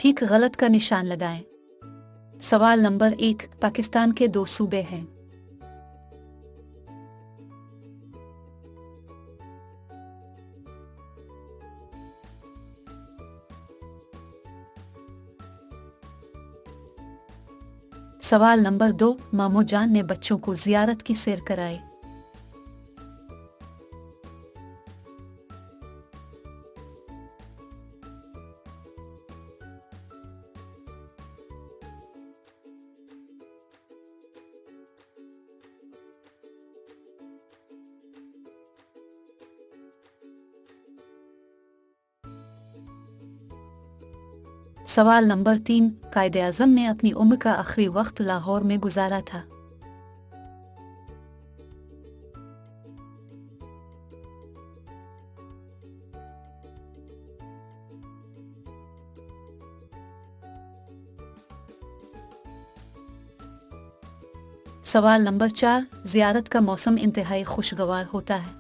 ठीक गलत का निशान लगाएं। सवाल नंबर 1, पाकिस्तान के 2 सूबे हैं। सवाल नंबर 2, मामू जान ने बच्चों को जियारत की सैर कराई। सवाल नंबर 3, कायदे-आज़म ने अपनी उम्र का आखिरी वक्त लाहौर में गुजारा था। सवाल नंबर 4, ज़ियारत का मौसम इंतहाई खुशगवार होता है।